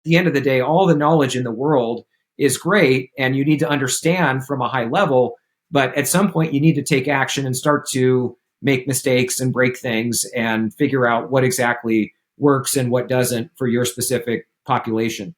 the end of the day, all the knowledge in the world is great and you need to understand from a high level. But at some point, you need to take action and start to make mistakes and break things and figure out what exactly works and what doesn't for your specific population.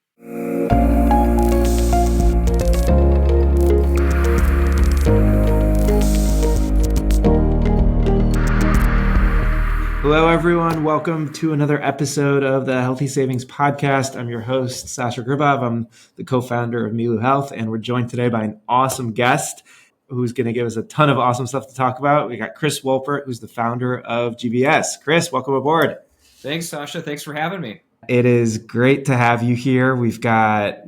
Hello, everyone. Welcome to another episode of the Healthy Savings Podcast. I'm your host, Sasha Gribov. I'm the co-founder of Milu Health, and we're joined today by an awesome guest who's going to give us a ton of awesome stuff to talk about. We got Chris Wolpert, who's the founder of GBS. Chris, welcome aboard. Thanks, Sasha. Thanks for having me. It is great to have you here. We've got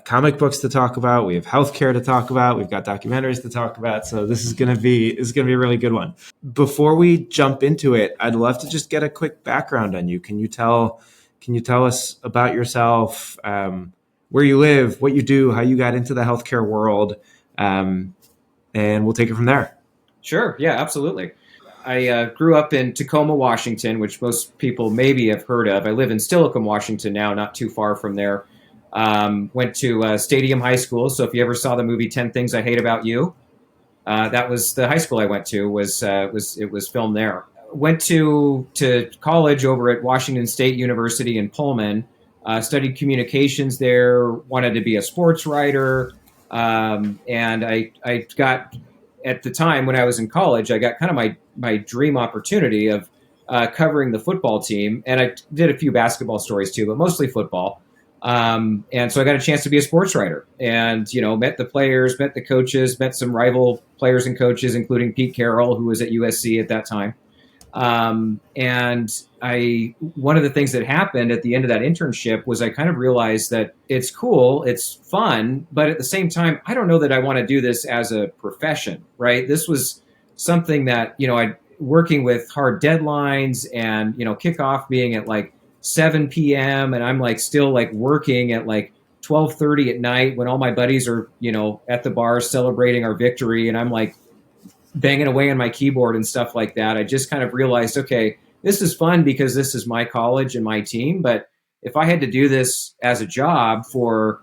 comic books to talk about. We have healthcare to talk about. We've got documentaries to talk about. So this is going to be a really good one. Before we jump into it, I'd love to just get a quick background on you. Can you tell us about yourself, where you live, what you do, how you got into the healthcare world, and we'll take it from there. Sure. Yeah, absolutely. I grew up in Tacoma, Washington, which most people maybe have heard of. I live in Steilacoom, Washington now, not too far from there. Went to Stadium High School. So if you ever saw the movie 10 Things I Hate About You, that was the high school I went to. It was filmed there. Went to college over at Washington State University in Pullman. Studied communications there. Wanted to be a sports writer, and I got, at the time when I was in college, I got kind of my dream opportunity of covering the football team. And I did a few basketball stories too, but mostly football. And so I got a chance to be a sports writer and, met the players, met the coaches, met some rival players and coaches, including Pete Carroll, who was at USC at that time. And one of the things that happened at the end of that internship was I kind of realized that it's cool, it's fun, but at the same time, I don't know that I want to do this as a profession, right? This was something that, I working with hard deadlines and, kickoff being at like 7 p.m. and I'm like still like working at like 12:30 at night when all my buddies are, at the bar celebrating our victory. And I'm like banging away on my keyboard and stuff like that. I just kind of realized, okay, this is fun because this is my college and my team. But if I had to do this as a job for,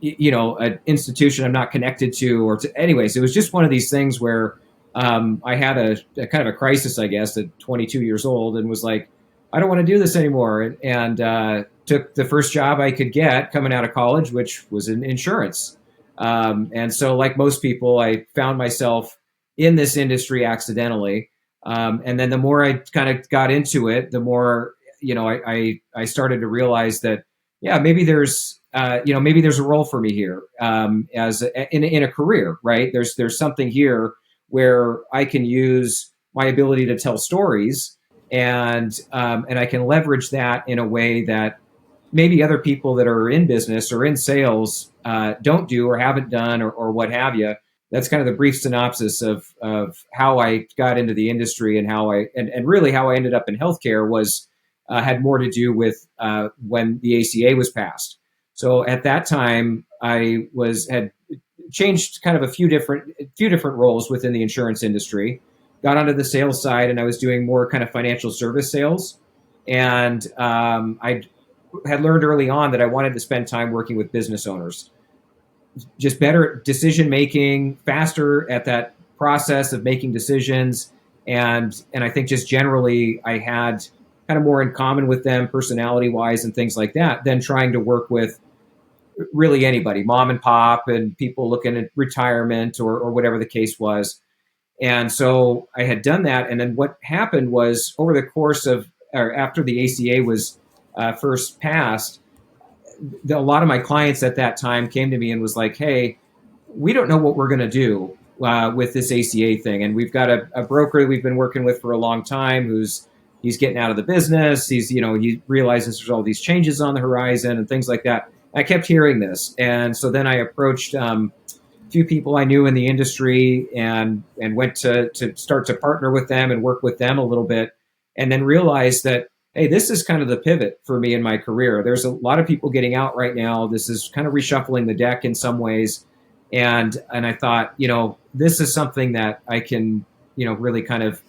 an institution I'm not connected to anyways, it was just one of these things where I had a kind of a crisis, I guess, at 22 years old and was like, I don't want to do this anymore. And took the first job I could get coming out of college, which was in insurance. And so like most people, I found myself in this industry accidentally. And then the more I kind of got into it, the more, I started to realize that, yeah, maybe there's a role for me here in a career, right? There's something here where I can use my ability to tell stories and I can leverage that in a way that maybe other people that are in business or in sales don't do or haven't done or what have you. That's kind of the brief synopsis of how I got into the industry and how I ended up in healthcare was had more to do with when the ACA was passed. So at that time, I had changed kind of a few different roles within the insurance industry. Got onto the sales side, and I was doing more kind of financial service sales. And I had learned early on that I wanted to spend time working with business owners. Just better decision making, faster at that process of making decisions, and I think just generally I had kind of more in common with them personality wise and things like that than trying to work with really anybody, mom and pop and people looking at retirement or whatever the case was. And so I had done that, and then what happened was over the course of or after the ACA was first passed, a lot of my clients at that time came to me and was like, hey, we don't know what we're going to do with this ACA thing. And we've got a broker that we've been working with for a long time he's getting out of the business. He realizes there's all these changes on the horizon and things like that. I kept hearing this. And so then I approached a few people I knew in the industry and went to start to partner with them and work with them a little bit. And then realized that, hey, this is kind of the pivot for me in my career. There's a lot of people getting out right now. This is kind of reshuffling the deck in some ways. And I thought, this is something that I can, really kind of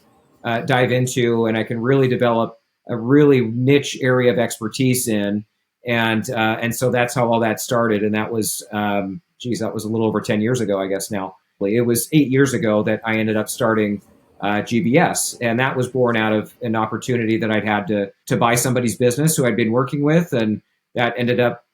dive into and I can really develop a really niche area of expertise in And so that's how all that started. And that was, that was a little over 10 years ago, I guess now. It was 8 years ago that I ended up starting GBS. And that was born out of an opportunity that I'd had to buy somebody's business who I'd been working with. And that ended up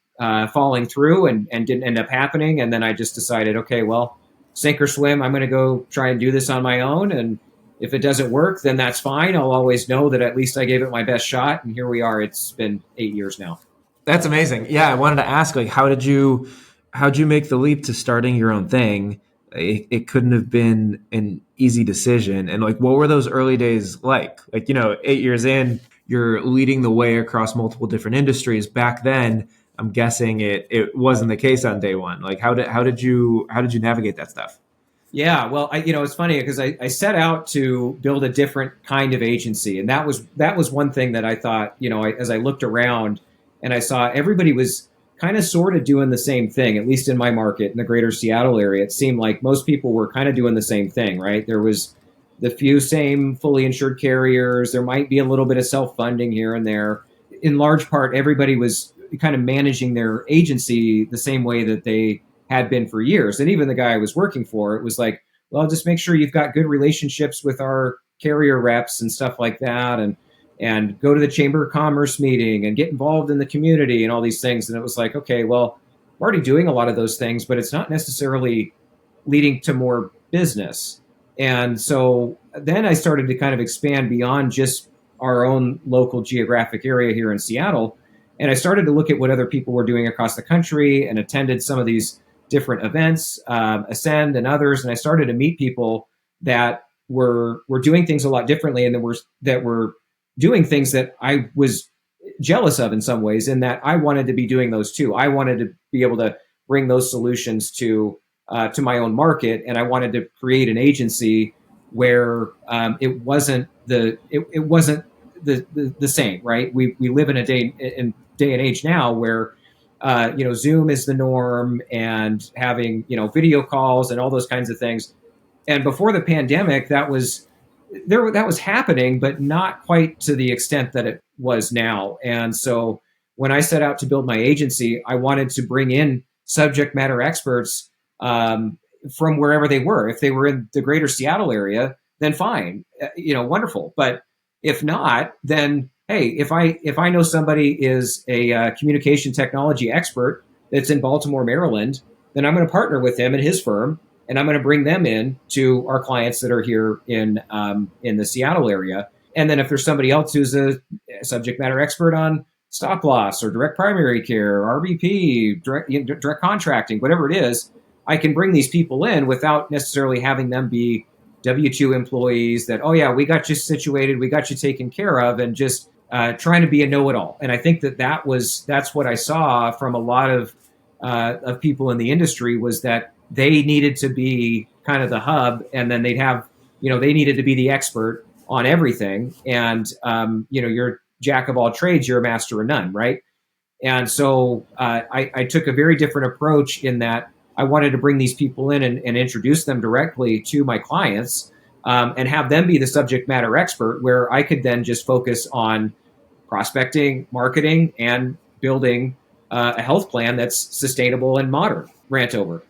falling through and didn't end up happening. And then I just decided, okay, well, sink or swim, I'm going to go try and do this on my own. And if it doesn't work, then that's fine. I'll always know that at least I gave it my best shot. And here we are. It's been 8 years now. That's amazing. Yeah, I wanted to ask, like, how'd you make the leap to starting your own thing? It couldn't have been an easy decision. And like, what were those early days like? Like, 8 years in, you're leading the way across multiple different industries. Back then, I'm guessing it wasn't the case on day one. Like, how did you navigate that stuff? Yeah, well, it's funny because I set out to build a different kind of agency, and that was one thing that I thought, as I looked around and I saw everybody was kind of sort of doing the same thing, at least in my market in the greater Seattle area. It seemed like most people were kind of doing the same thing, right? There was the few same fully insured carriers. There might be a little bit of self-funding here and there. In large part, everybody was kind of managing their agency the same way that they had been for years. And even the guy I was working for, it was like, well, just make sure you've got good relationships with our carrier reps and stuff like that. And go to the Chamber of Commerce meeting and get involved in the community and all these things. And it was like, okay, well, I'm already doing a lot of those things, but it's not necessarily leading to more business. And so then I started to kind of expand beyond just our own local geographic area here in Seattle. And I started to look at what other people were doing across the country and attended some of these different events, Ascend and others. And I started to meet people that were doing things a lot differently and that were doing things that I was jealous of in some ways, in that I wanted to be doing those too. I wanted to be able to bring those solutions to my own market, and I wanted to create an agency where it wasn't the same, right? We live in a day and age now where Zoom is the norm, and having video calls and all those kinds of things. And before the pandemic, that was happening, but not quite to the extent that it was now. And so when I set out to build my agency, I wanted to bring in subject matter experts from wherever they were. If they were in the greater Seattle area, then fine, wonderful. But if not, then hey, if I know somebody is a communication technology expert that's in Baltimore, Maryland, then I'm going to partner with him and his firm, and I'm going to bring them in to our clients that are here in the Seattle area. And then if there's somebody else who's a subject matter expert on stop loss or direct primary care, RBP, direct contracting, whatever it is, I can bring these people in without necessarily having them be W-2 employees that, oh yeah, we got you situated, we got you taken care of, and just trying to be a know-it-all. And I think that's what I saw from a lot of people in the industry, was that they needed to be kind of the hub, and then they'd have, they needed to be the expert on everything. And, you're jack of all trades, you're a master of none, right? And so I took a very different approach in that I wanted to bring these people in and introduce them directly to my clients, and have them be the subject matter expert, where I could then just focus on prospecting, marketing, and building a health plan that's sustainable and modern. Rant over.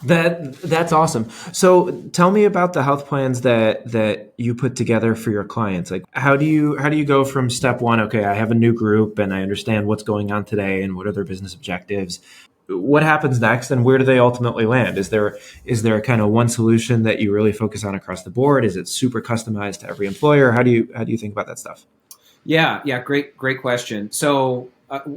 That's awesome. So tell me about the health plans that you put together for your clients. Like, how do you go from step one? Okay, I have a new group and I understand what's going on today and what are their business objectives. What happens next, and where do they ultimately land? Is there a kind of one solution that you really focus on across the board? Is it super customized to every employer? How do you think about that stuff? Yeah, great question. So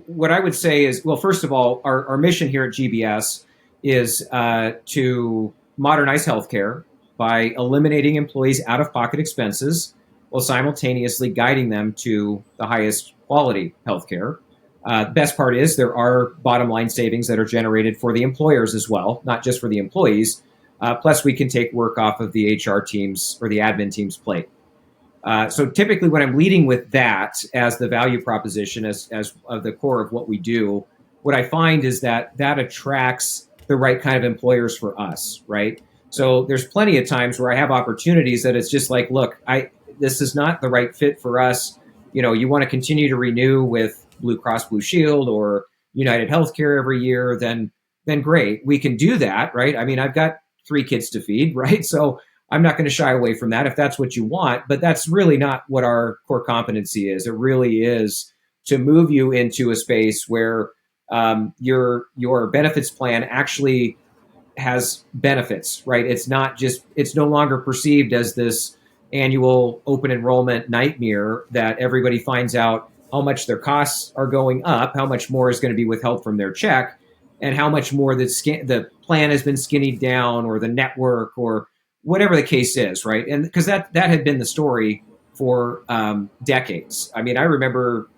what I would say is, well, first of all, our mission here at GBS is to modernize healthcare by eliminating employees' out-of-pocket expenses while simultaneously guiding them to the highest quality healthcare. Best part is there are bottom line savings that are generated for the employers as well, not just for the employees. Plus, we can take work off of the HR teams or the admin team's plate. So typically when I'm leading with that as the value proposition, as of the core of what we do, what I find is that attracts the right kind of employers for us, right? So there's plenty of times where I have opportunities that it's just like, look, this is not the right fit for us. You want to continue to renew with Blue Cross Blue Shield or United Healthcare every year, then great. We can do that, right? I mean, I've got 3 kids to feed, right? So I'm not going to shy away from that if that's what you want, but that's really not what our core competency is. It really is to move you into a space where your benefits plan actually has benefits, right? It's no longer perceived as this annual open enrollment nightmare that everybody finds out how much their costs are going up, how much more is going to be withheld from their check, and how much more the plan has been skinnied down, or the network, or whatever the case is, right? And because that had been the story for decades. I mean, I remember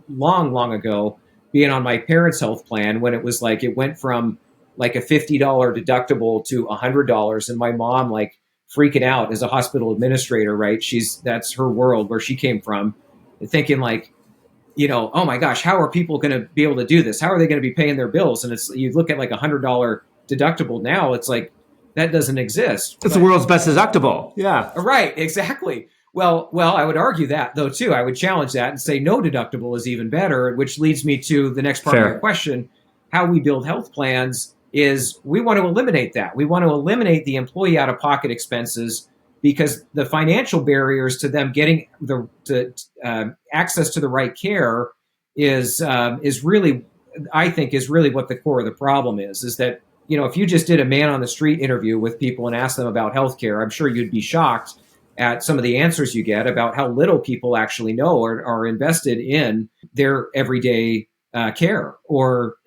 long ago being on my parents' health plan when it was like it went from like a $50 deductible to $100, and my mom like freaking out as a hospital administrator, right? That's her world where she came from, and thinking like, oh my gosh, how are people going to be able to do this? How are they going to be paying their bills? And you look at like $100 deductible now, it's like that doesn't exist. It's the world's best deductible. Yeah. Right. Exactly. Well, I would argue that though too. I would challenge that and say no deductible is even better, which leads me to the next part of your question. How we build health plans is we want to eliminate that. We want to eliminate the employee out-of-pocket expenses, because the financial barriers to them getting access to the right care is really, I think, is really what the core of the problem is. Is that if you just did a man on the street interview with people and asked them about healthcare, I'm sure you'd be shocked at some of the answers you get about how little people actually know or are invested in their everyday care,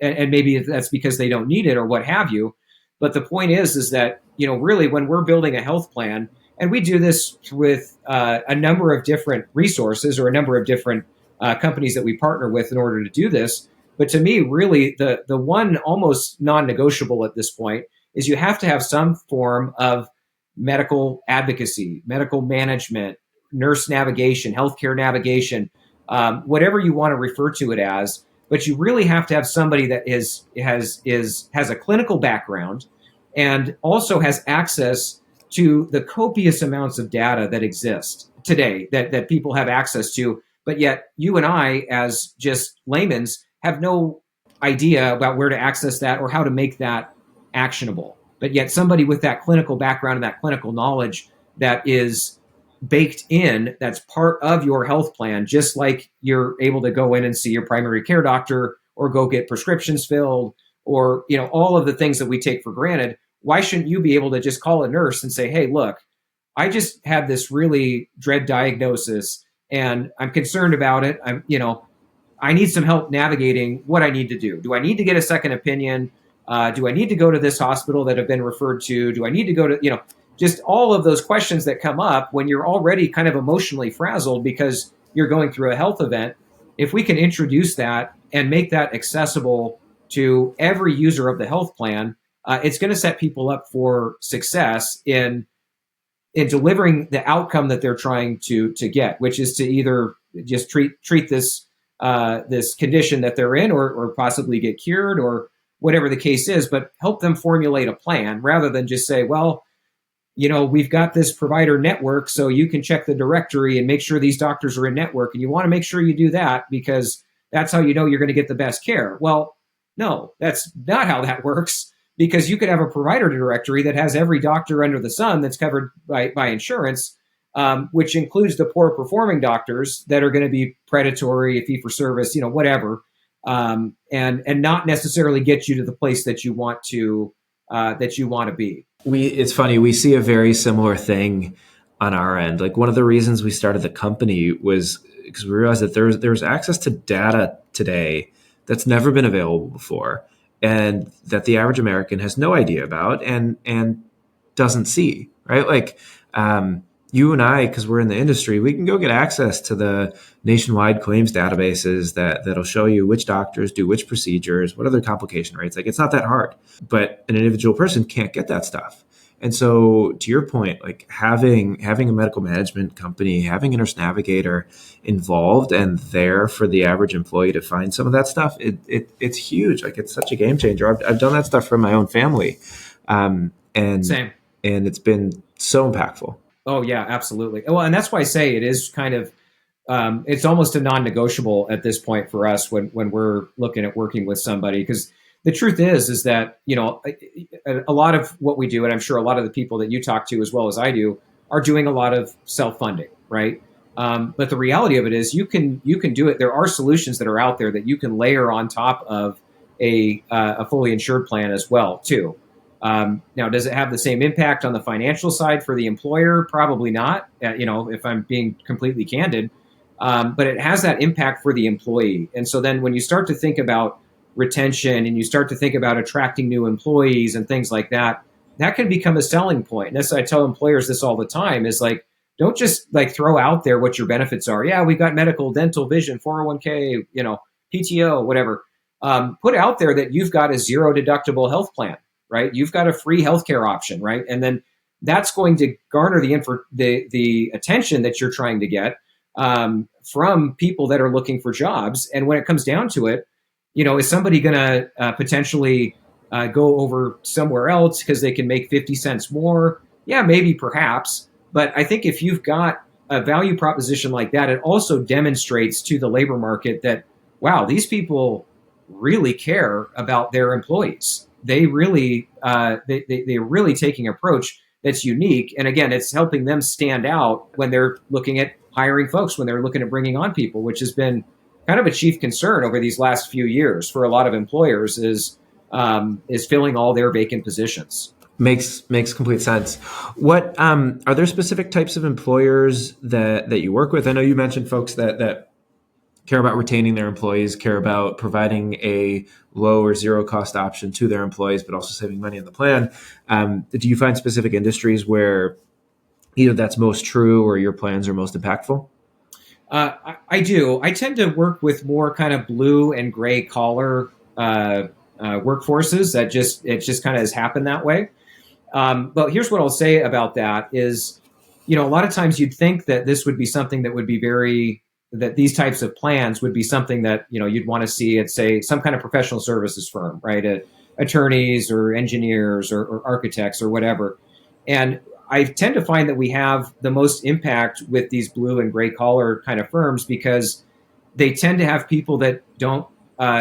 and maybe that's because they don't need it or what have you. But the point is that really when we're building a health plan, and we do this with a number of different resources or a number of different companies that we partner with in order to do this. But to me, really, the one almost non-negotiable at this point is you have to have some form of medical advocacy, medical management, nurse navigation, healthcare navigation, whatever you want to refer to it as. But you really have to have somebody that has a clinical background and also has access to the copious amounts of data that exist today that people have access to. But yet you and I, as just laymen's, have no idea about where to access that or how to make that actionable. But yet somebody with that clinical background and that clinical knowledge that is baked in, that's part of your health plan, just like you're able to go in and see your primary care doctor or go get prescriptions filled or, all of the things that we take for granted. Why shouldn't you be able to just call a nurse and say, hey, look, I just had this really dread diagnosis and I'm concerned about it. I need some help navigating what I need to do. Do I need to get a second opinion? Do I need to go to this hospital that I've been referred to? Do I need to go to, just all of those questions that come up when you're already kind of emotionally frazzled because you're going through a health event. If we can introduce that and make that accessible to every user of the health plan, it's going to set people up for success in delivering the outcome that they're trying to get, which is to either just treat this this condition that they're in, or possibly get cured, or whatever the case is, but help them formulate a plan rather than just say, well, we've got this provider network, so you can check the directory and make sure these doctors are in network. And you want to make sure you do that because that's how you're going to get the best care. Well, no, that's not how that works, because you could have a provider directory that has every doctor under the sun that's covered by insurance, which includes the poor performing doctors that are going to be predatory, fee for service, whatever, and not necessarily get you to the place that you want to be. It's funny, we see a very similar thing on our end. Like, one of the reasons we started the company was because we realized that there's access to data today that's never been available before, and that the average American has no idea about and doesn't see, right? Like, you and I, because we're in the industry, we can go get access to the nationwide claims databases that'll show you which doctors do which procedures, what are their complication rates. Like, it's not that hard, but an individual person can't get that stuff. And so, to your point, like having a medical management company, having a nurse navigator involved and there for the average employee to find some of that stuff, it's huge. Like, it's such a game changer. I've done that stuff for my own family, and Same. And it's been so impactful. Oh yeah, absolutely. Well, and that's why I say it is kind of it's almost a non-negotiable at this point for us when we're looking at working with somebody, because the truth is that a lot of what we do, and I'm sure a lot of the people that you talk to as well as I do, are doing a lot of self-funding, right? But the reality of it is you can do it. There are solutions that are out there that you can layer on top of a fully insured plan as well too. Now, does it have the same impact on the financial side for the employer? Probably not. If I'm being completely candid, but it has that impact for the employee. And so then when you start to think about retention and you start to think about attracting new employees and things like that, that can become a selling point. And that's, I tell employers this all the time, is like, don't just like throw out there what your benefits are. Yeah, we've got medical, dental, vision, 401k, PTO, whatever. Put out there that you've got a zero deductible health plan, right? You've got a free healthcare option, right? And then that's going to garner the attention that you're trying to get from people that are looking for jobs. And when it comes down to it, is somebody going to potentially go over somewhere else because they can make 50 cents more? Yeah, maybe, perhaps. But I think if you've got a value proposition like that, it also demonstrates to the labor market that, wow, these people really care about their employees. They really, they're really taking an approach that's unique. And again, it's helping them stand out when they're looking at hiring folks, when they're looking at bringing on people, which has been kind of a chief concern over these last few years for a lot of employers, is filling all their vacant positions. Makes complete sense. What are there specific types of employers that you work with? I know you mentioned folks that care about retaining their employees, care about providing a low or zero cost option to their employees, but also saving money on the plan. Do you find specific industries where either that's most true or your plans are most impactful? I do. I tend to work with more kind of blue and gray collar workforces. It just kind of has happened that way. But here's what I'll say about that is, a lot of times you'd think that this would be something that would be that these types of plans would be something that, you'd want to see at, say, some kind of professional services firm, right? Attorneys or engineers or architects or whatever. And I tend to find that we have the most impact with these blue and gray collar kind of firms because they tend to have people that don't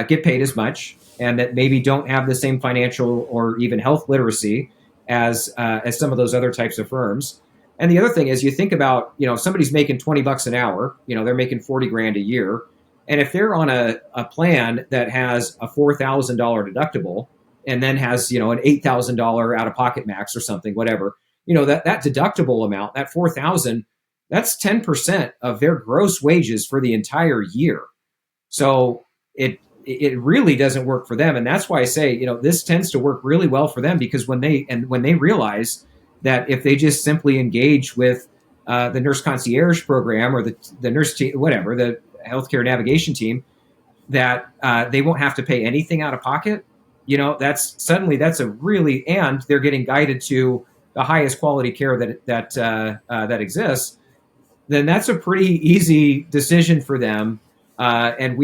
get paid as much and that maybe don't have the same financial or even health literacy as some of those other types of firms. And the other thing is, you think about, somebody's making $20 an hour, they're making 40 grand a year. And if they're on a plan that has a $4,000 deductible and then has, an $8,000 out of pocket max or something, whatever, that deductible amount, that 4,000, that's 10% of their gross wages for the entire year. So it really doesn't work for them. And that's why I say, this tends to work really well for them, because when they realize that if they just simply engage with the nurse concierge program or the nurse team, whatever, the healthcare navigation team, that they won't have to pay anything out of pocket. That's a really, and they're getting guided to the highest quality care that exists. Then that's a pretty easy decision for them. And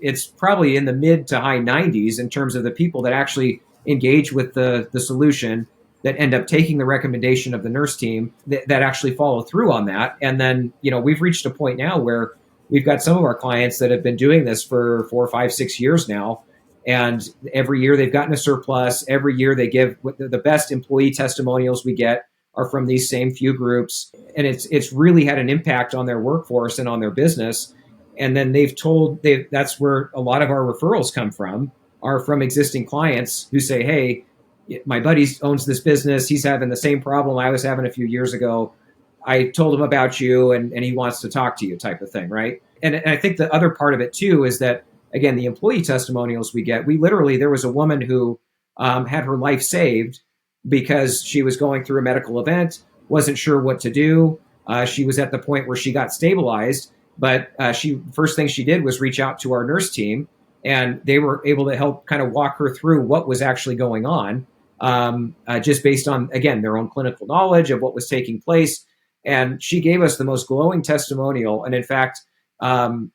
it's probably in the mid to high 90s in terms of the people that actually engage with the solution, that end up taking the recommendation of the nurse team, that actually follow through on that. And then, we've reached a point now where we've got some of our clients that have been doing this for 4, 5, 6 years now. And every year they've gotten a surplus. Every year they give the best employee testimonials we get are from these same few groups. And it's really had an impact on their workforce and on their business. And then that's where a lot of our referrals come from, are from existing clients who say, hey, my buddy owns this business. He's having the same problem I was having a few years ago. I told him about you and he wants to talk to you, type of thing, right? And I think the other part of it too is that, again, the employee testimonials we get, there was a woman who had her life saved because she was going through a medical event, wasn't sure what to do. She was at the point where she got stabilized, but first thing she did was reach out to our nurse team, and they were able to help kind of walk her through what was actually going on, just based on, again, their own clinical knowledge of what was taking place. And she gave us the most glowing testimonial. And in fact,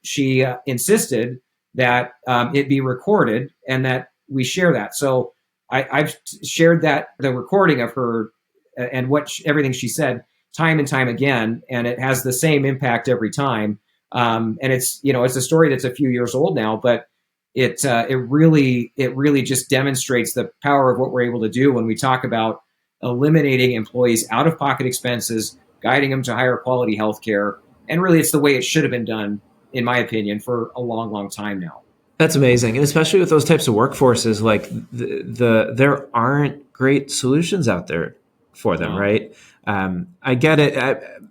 she insisted that it be recorded and that we share that. So I've shared the recording of her and everything she said time and time again, and it has the same impact every time. And it's a story that's a few years old now, but it really just demonstrates the power of what we're able to do when we talk about eliminating employees' out-of-pocket expenses, guiding them to higher quality healthcare, and really, it's the way it should have been done, in my opinion, for a long, long time now. That's amazing, and especially with those types of workforces, like there aren't great solutions out there for them, right? I get it.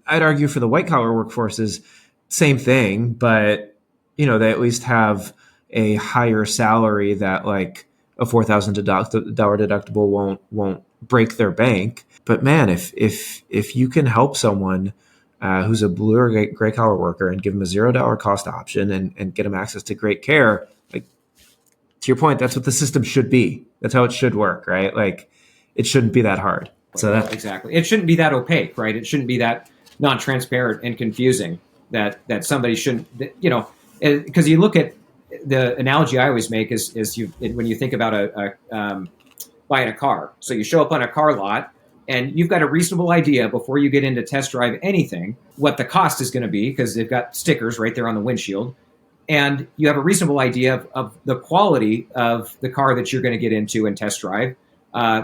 I'd argue for the white collar workforces, same thing, but they at least have a higher salary that like a $4,000 deductible won't break their bank. But man, if you can help someone who's a blue or gray collar worker and give them a $0 cost option and get them access to great care, like to your point, that's what the system should be. That's how it should work, right? Like it shouldn't be that hard. So that exactly, it shouldn't be that opaque, right? It shouldn't be that non-transparent and confusing that somebody shouldn't, because you look at the analogy I always make is when you think about buying a car. So you show up on a car lot and you've got a reasonable idea before you get into test drive anything what the cost is going to be, because they've got stickers right there on the windshield, and you have a reasonable idea of the quality of the car that you're going to get into and test drive,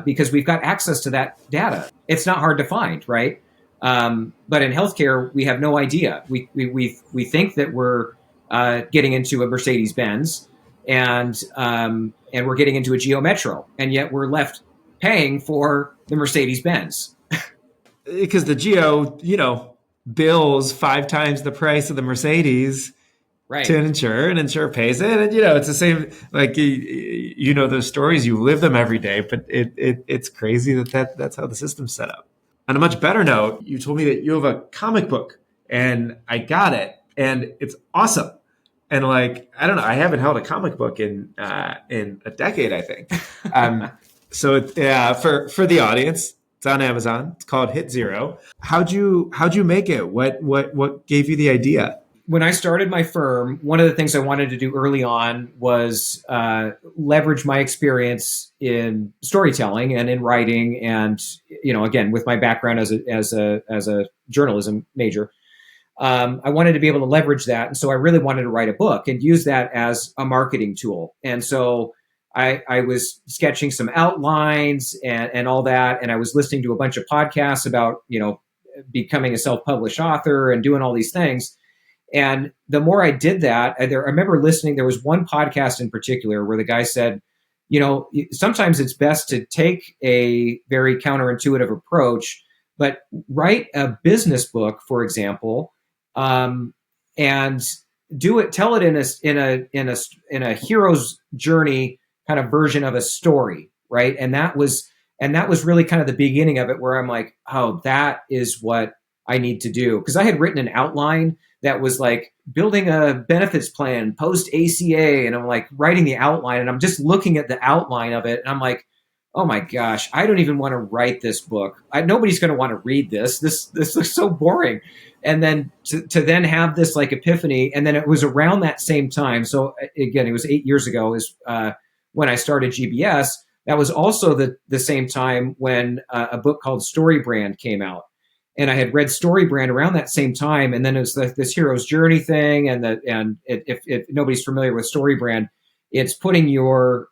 because we've got access to that data. It's not hard to find, right? But in healthcare, we have no idea. We think that we're getting into a Mercedes-Benz and we're getting into a Geo Metro, and yet we're left paying for the Mercedes-Benz. Because the Geo, bills 5 times the price of the Mercedes, right, to an insurer, and insurer pays it. And, it's the same, like, those stories, you live them every day, but it's crazy that's how the system's set up. On a much better note, you told me that you have a comic book, and I got it, and it's awesome. And like, I don't know, I haven't held a comic book in a decade, I think. So for the audience, it's on Amazon. It's called Hit Zero. How'd you make it? What gave you the idea? When I started my firm, one of the things I wanted to do early on was leverage my experience in storytelling and in writing, and again, with my background as a journalism major, I wanted to be able to leverage that, and so I really wanted to write a book and use that as a marketing tool. And so I was sketching some outlines and all that, and I was listening to a bunch of podcasts about becoming a self-published author and doing all these things. And the more I did that, I remember listening, there was one podcast in particular where the guy said, sometimes it's best to take a very counterintuitive approach, but write a business book, for example, and tell it in a hero's journey kind of version of a story, right? And that was really kind of the beginning of it, where I'm like, oh, that is what I need to do. Because I had written an outline that was like building a benefits plan post ACA, and I'm like writing the outline, and I'm just looking at the outline of it, and I'm like, oh my gosh, I don't even want to write this book. Nobody's going to want to read this. This looks so boring. And then to then have this like epiphany, and then it was around that same time. So again, it was 8 years ago is when I started GBS. That was also the same time when a book called Story Brand came out. And I had read Story Brand around that same time, and then it was this hero's journey thing. And if nobody's familiar with Story Brand, it's putting your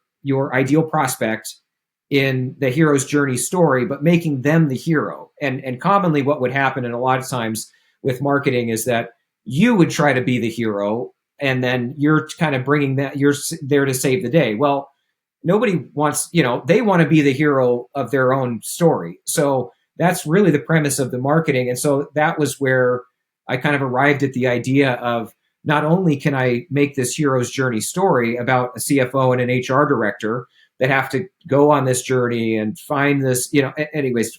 ideal prospect in the hero's journey story, but making them the hero. And commonly, what would happen, and a lot of times with marketing, is that you would try to be the hero, and then you're kind of bringing that, you're there to save the day. Well, nobody wants, they want to be the hero of their own story. So that's really the premise of the marketing. And so that was where I kind of arrived at the idea of, not only can I make this hero's journey story about a CFO and an HR director that have to go on this journey and find this,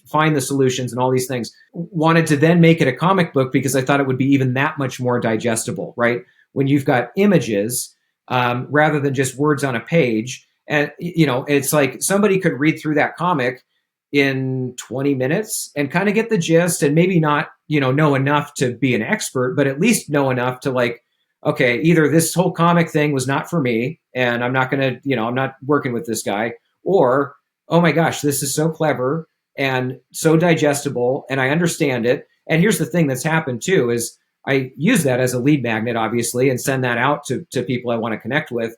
find the solutions and all these things, wanted to then make it a comic book because I thought it would be even that much more digestible, right? When you've got images rather than just words on a page. And, it's like somebody could read through that comic in 20 minutes and kind of get the gist, and maybe not, know enough to be an expert, but at least know enough to like, okay, either this whole comic thing was not for me and I'm not going to, I'm not working with this guy, or, oh my gosh, this is so clever and so digestible and I understand it. And here's the thing that's happened too, is I use that as a lead magnet, obviously, and send that out to people I want to connect with.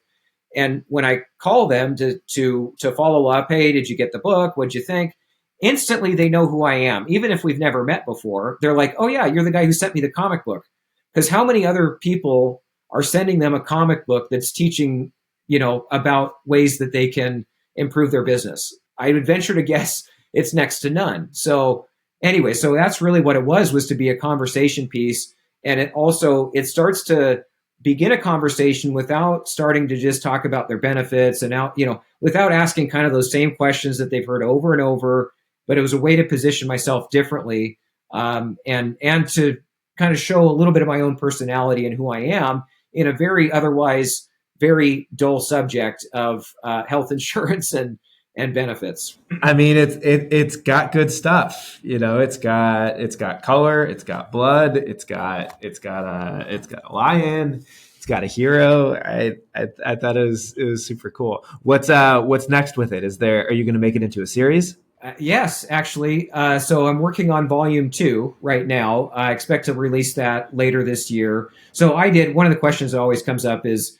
And when I call them to follow up, hey, did you get the book? What'd you think? Instantly, they know who I am. Even if we've never met before, they're like, oh, yeah, you're the guy who sent me the comic book. Because how many other people are sending them a comic book that's teaching, about ways that they can improve their business? I would venture to guess it's next to none. So anyway, so that's really what it was to be a conversation piece. And it starts to begin a conversation without starting to just talk about their benefits and out, without asking kind of those same questions that they've heard over and over. But it was a way to position myself differently, and to kind of show a little bit of my own personality and who I am in a very otherwise very dull subject of health insurance and benefits. I mean, it's got good stuff. It's got color, it's got blood, it's got a lion, it's got a hero. I thought it was super cool. What's next with it? Are you going to make it into a series? Yes, actually. So I'm working on volume 2 right now. I expect to release that later this year. So one of the questions that always comes up is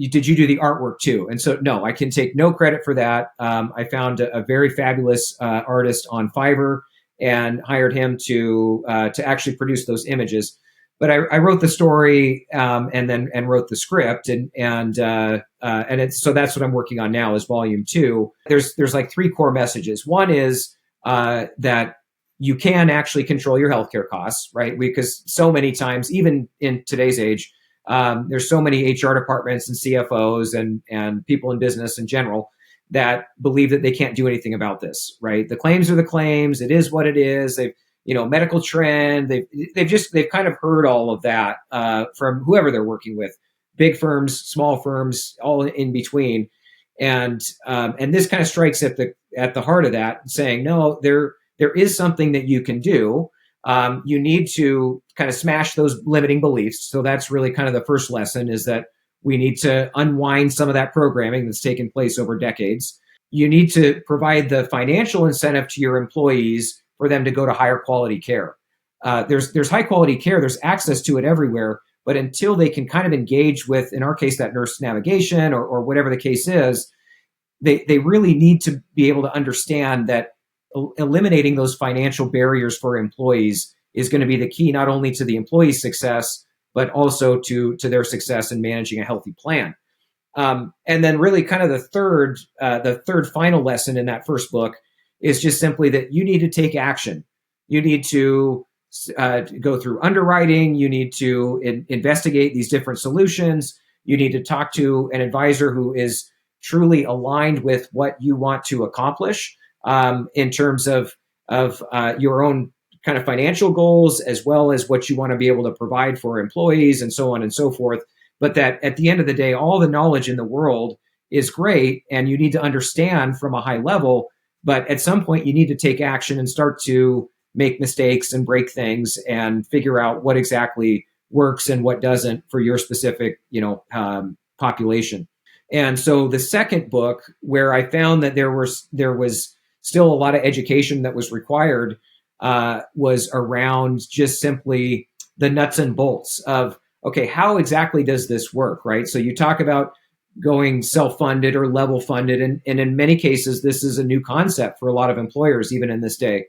did you do the artwork too? And so, no, I can take no credit for that. I found a very fabulous artist on Fiverr and hired him to actually produce those images. But I wrote the story and wrote the script and it's so that's what I'm working on now is volume 2. There's like 3 core messages. One is that you can actually control your healthcare costs, right? Because so many times, even in today's age, there's so many HR departments and CFOs and people in business in general that believe that they can't do anything about this, right? The claims are the claims. It is what it is. Medical trend. They've kind of heard all of that from whoever they're working with, big firms, small firms, all in between, and this kind of strikes at the heart of that, saying no, there is something that you can do. You need to kind of smash those limiting beliefs. So that's really kind of the first lesson, is that we need to unwind some of that programming that's taken place over decades. You need to provide the financial incentive to your employees for them to go to higher quality care. There's high quality care. There's access to it everywhere. But until they can kind of engage with, in our case, that nurse navigation or whatever the case is, they really need to be able to understand that eliminating those financial barriers for employees is going to be the key, not only to the employee's success, but also to their success in managing a healthy plan. And then really kind of the third final lesson in that first book is just simply that you need to take action. You need to go through underwriting. You need to investigate these different solutions. You need to talk to an advisor who is truly aligned with what you want to accomplish in terms of your own kind of financial goals, as well as what you want to be able to provide for employees and so on and so forth. But that at the end of the day, all the knowledge in the world is great and you need to understand from a high level. But at some point, you need to take action and start to make mistakes and break things and figure out what exactly works and what doesn't for your specific, population. And so the second book, where I found that there was still a lot of education that was required, was around just simply the nuts and bolts of, okay, how exactly does this work, right? So you talk about going self-funded or level funded. And in many cases, this is a new concept for a lot of employers, even in this day.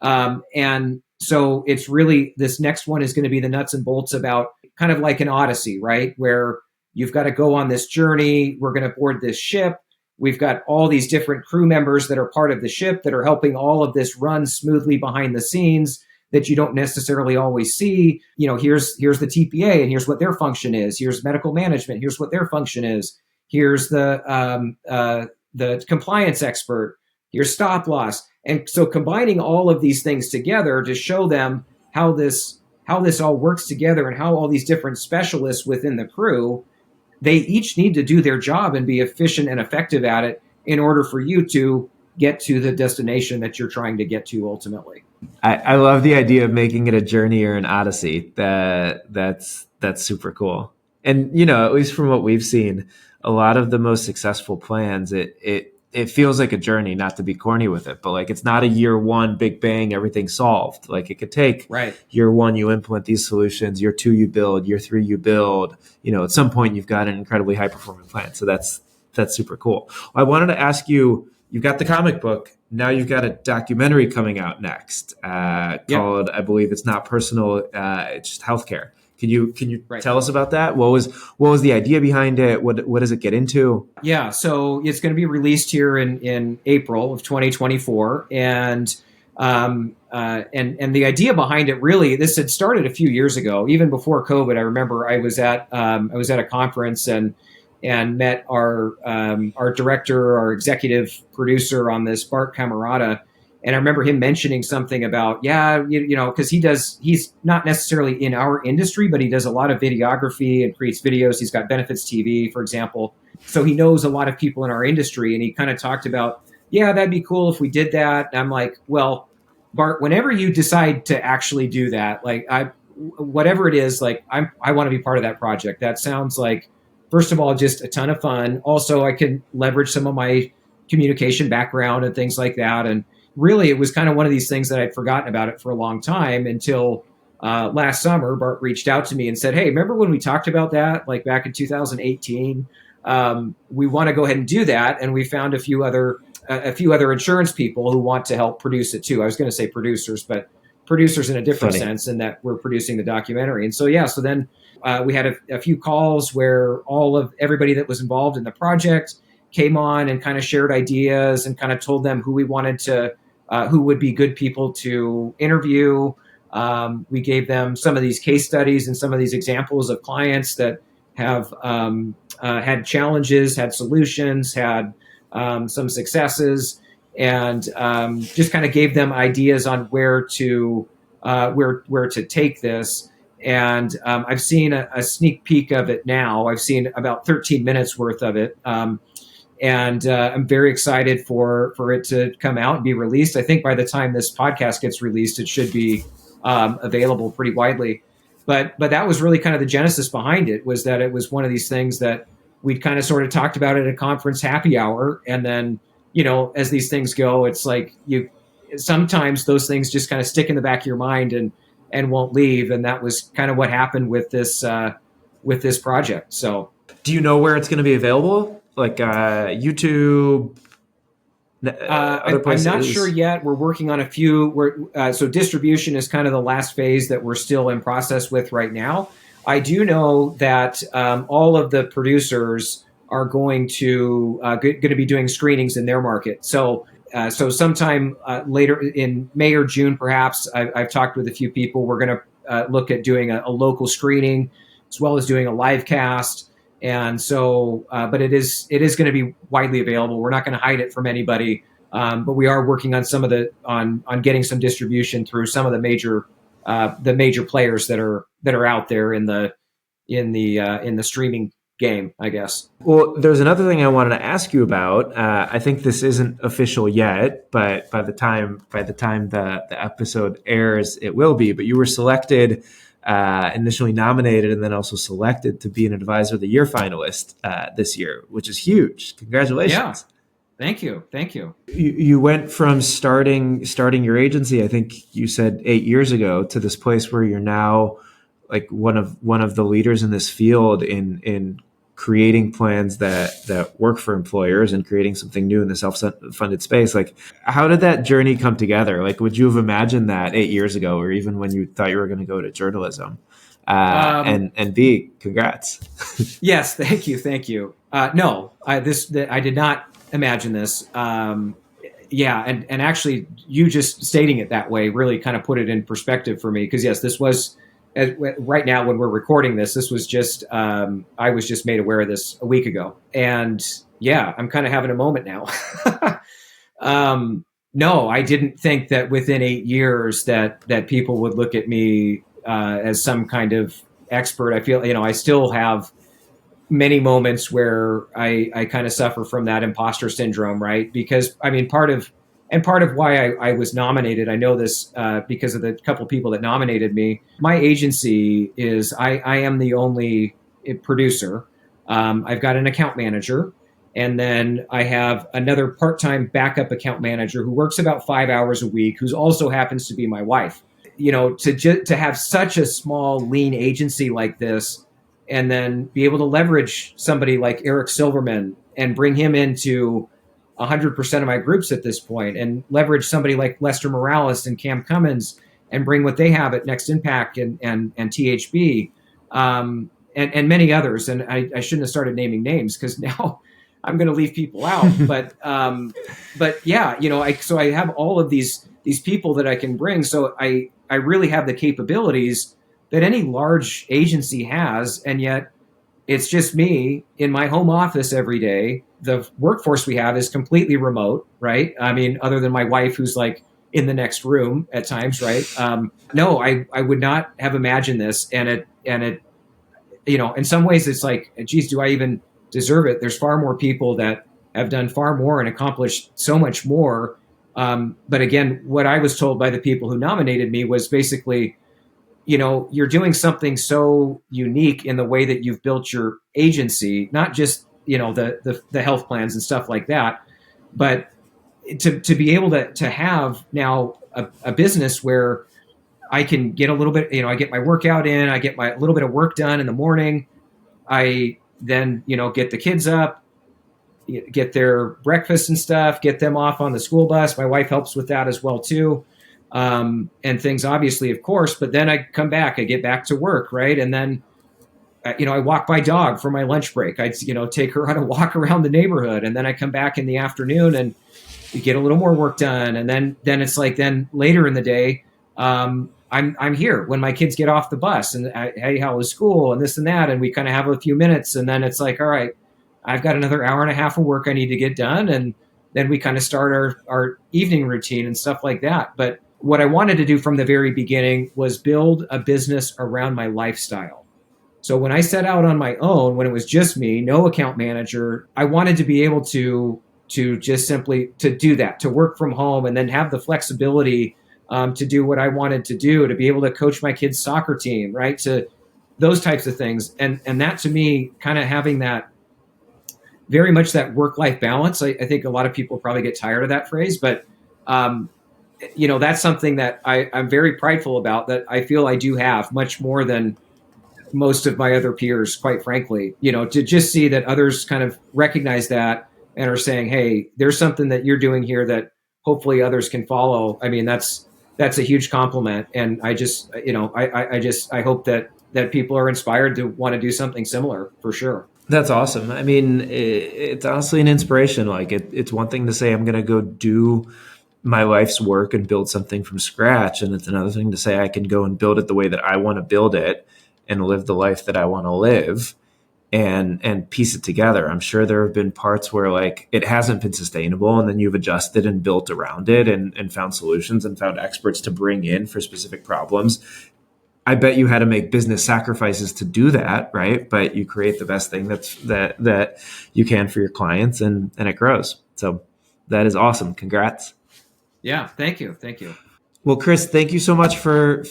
And so it's really, this next one is going to be the nuts and bolts about kind of like an Odyssey, right? Where you've got to go on this journey. We're going to board this ship. We've got all these different crew members that are part of the ship that are helping all of this run smoothly behind the scenes that you don't necessarily always see. Here's the TPA and here's what their function is. Here's medical management. Here's what their function is. Here's the compliance expert. Here's stop loss. And so combining all of these things together to show them how this all works together and how all these different specialists within the crew, they each need to do their job and be efficient and effective at it in order for you to get to the destination that you're trying to get to ultimately. I love the idea of making it a journey or an odyssey. That's super cool. And, at least from what we've seen, a lot of the most successful plans, it it feels like a journey, not to be corny with it, but like it's not a year one big bang, everything solved. Like it could take Right. year one, you implement these solutions, year two, you build, year three, you build, at some point you've got an incredibly high performing plan. So that's super cool. I wanted to ask you, you've got the comic book. Now you've got a documentary coming out next Yep. called, I believe it's not personal, it's just healthcare. Can you Right. tell us about that? What was the idea behind it? What does it get into? Yeah, so it's going to be released here in April of 2024, and the idea behind it, really, this had started a few years ago, even before COVID. I remember I was at a conference and met our director, our executive producer on this, Bart Camerata. And I remember him mentioning something about, because he's not necessarily in our industry, but he does a lot of videography and creates videos. He's got Benefits TV, for example. So he knows a lot of people in our industry. And he kind of talked about, yeah, that'd be cool if we did that. And I'm like, well, Bart, whenever you decide to actually do that, whatever it is, I want to be part of that project. That sounds like, first of all, just a ton of fun. Also, I can leverage some of my communication background and things like that. And really, it was kind of one of these things that I'd forgotten about it for a long time until last summer. Bart reached out to me and said, "Hey, remember when we talked about that, like back in 2018? We want to go ahead and do that." And we found a few other insurance people who want to help produce it too. I was going to say producers, but producers in a different sense, in that we're producing the documentary. And so, yeah, so then we had a few calls where everybody that was involved in the project came on and kind of shared ideas and kind of told them who we wanted to, who would be good people to interview. We gave them some of these case studies and some of these examples of clients that have had challenges, had solutions, had some successes, and just kind of gave them ideas on where to take this. And I've seen a sneak peek of it now. I've seen about 13 minutes worth of it. And I'm very excited for it to come out and be released. I think by the time this podcast gets released, it should be available pretty widely. But that was really kind of the genesis behind it, was that it was one of these things that we'd kind of sort of talked about at a conference happy hour. And then, as these things go, it's like sometimes those things just kind of stick in the back of your mind and won't leave. And that was kind of what happened with this project. So, do you know where it's going to be available? Like YouTube, other places? I'm not sure yet. We're working on a few. So distribution is kind of the last phase that we're still in process with right now. I do know that all of the producers are going to be doing screenings in their market. So sometime later in May or June, perhaps, I've talked with a few people. We're going to look at doing a local screening as well as doing a live cast. And so, but it is going to be widely available. We're not going to hide it from anybody, but we are working on on getting some distribution through some of the major players that are out there in the streaming game, I guess. Well, there's another thing I wanted to ask you about. I think this isn't official yet, but by the time the episode airs, it will be. But you were selected. Initially nominated and then also selected to be an Advisor of the Year finalist this year, which is huge. Congratulations. Yeah. Thank you. You went from starting your agency, I think you said 8 years ago, to this place where you're now like one of the leaders in this field in creating plans that work for employers and creating something new in the self-funded space. Like, how did that journey come together? Like, would you have imagined that 8 years ago, or even when you thought you were going to go to journalism? And B, congrats. Yes, thank you. No, I did not imagine this. Yeah, and actually, you just stating it that way really kind of put it in perspective for me. Because yes, this was. Right now, when we're recording this was just, I was just made aware of this a week ago. And yeah, I'm kind of having a moment now. No, I didn't think that within 8 years that people would look at me as some kind of expert. I feel, I still have many moments where I kind of suffer from that imposter syndrome, right? Because, I mean, part of why I was nominated, I know this because of the couple of people that nominated me. My agency is, I am the only producer. I've got an account manager, And then I have another part-time backup account manager who works about 5 hours a week, who also happens to be my wife. To have such a small, lean agency like this, and then be able to leverage somebody like Eric Silverman and bring him into 100% of my groups at this point, and leverage somebody like Lester Morales and Cam Cummins and bring what they have at Next Impact and THB, and many others. And I shouldn't have started naming names because now I'm going to leave people out. But yeah, so I have all of these people that I can bring. So I really have the capabilities that any large agency has, and yet it's just me in my home office every day. The workforce we have is completely remote, right? I mean, other than my wife, who's like in the next room at times, right? No, I would not have imagined this. And it, in some ways it's like, geez, do I even deserve it? There's far more people that have done far more and accomplished so much more. But again, what I was told by the people who nominated me was basically, you're doing something so unique in the way that you've built your agency, not just, the health plans and stuff like that, but to be able to have now a business where I can get a little bit, I get my workout in, I get my little bit of work done in the morning. I then, get the kids up, get their breakfast and stuff, get them off on the school bus. My wife helps with that as well too. And things obviously, of course, but then I come back, I get back to work. Right. And then, I walk my dog for my lunch break. I, take her on a walk around the neighborhood, and then I come back in the afternoon and get a little more work done. And then it's like, then later in the day, I'm here when my kids get off the bus and hey, how was school and this and that. And we kind of have a few minutes, and then it's like, all right, I've got another hour and a half of work I need to get done. And then we kind of start our evening routine and stuff like that. But what I wanted to do from the very beginning was build a business around my lifestyle. So when I set out on my own, when it was just me, no account manager, I wanted to be able to just simply to do that, to work from home, and then have the flexibility to do what I wanted to do, to be able to coach my kids' soccer team, right? To those types of things. And that, to me, kind of having that very much that work-life balance. I think a lot of people probably get tired of that phrase, but that's something that I'm very prideful about, that I feel I do have much more than most of my other peers, quite frankly, to just see that others kind of recognize that and are saying, hey, there's something that you're doing here that hopefully others can follow. I mean, that's a huge compliment. And I just, I hope that people are inspired to want to do something similar, for sure. That's awesome. I mean, it's honestly an inspiration. Like it's one thing to say, I'm going to go do my life's work and build something from scratch. And it's another thing to say, I can go and build it the way that I want to build it and live the life that I want to live and piece it together. I'm sure there have been parts where like it hasn't been sustainable, and then you've adjusted and built around it and found solutions and found experts to bring in for specific problems. I bet you had to make business sacrifices to do that, right? But you create the best thing that you can for your clients, and it grows. So that is awesome. Congrats. Yeah, thank you. Thank you. Well, Chris, thank you so much for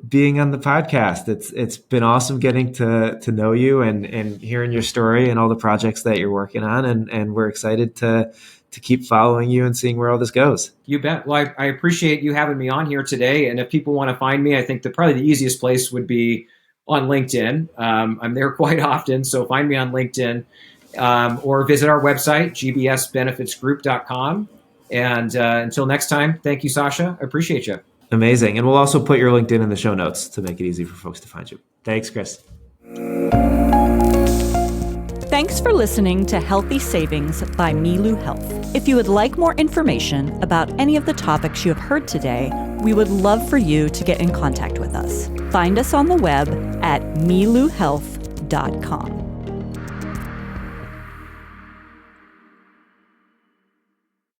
being on the podcast. It's been awesome getting to know you and hearing your story and all the projects that you're working on, and we're excited to keep following you and seeing where all this goes. You bet. Well, I appreciate you having me on here today. And if people want to find me, I think probably the easiest place would be on LinkedIn. I'm there quite often, so find me on LinkedIn, or visit our website, gbsbenefitsgroup.com. And until next time, thank you, Sasha. I appreciate you. Amazing. And we'll also put your LinkedIn in the show notes to make it easy for folks to find you. Thanks, Chris. Thanks for listening to Healthy Savings by Milu Health. If you would like more information about any of the topics you have heard today, we would love for you to get in contact with us. Find us on the web at miluhealth.com.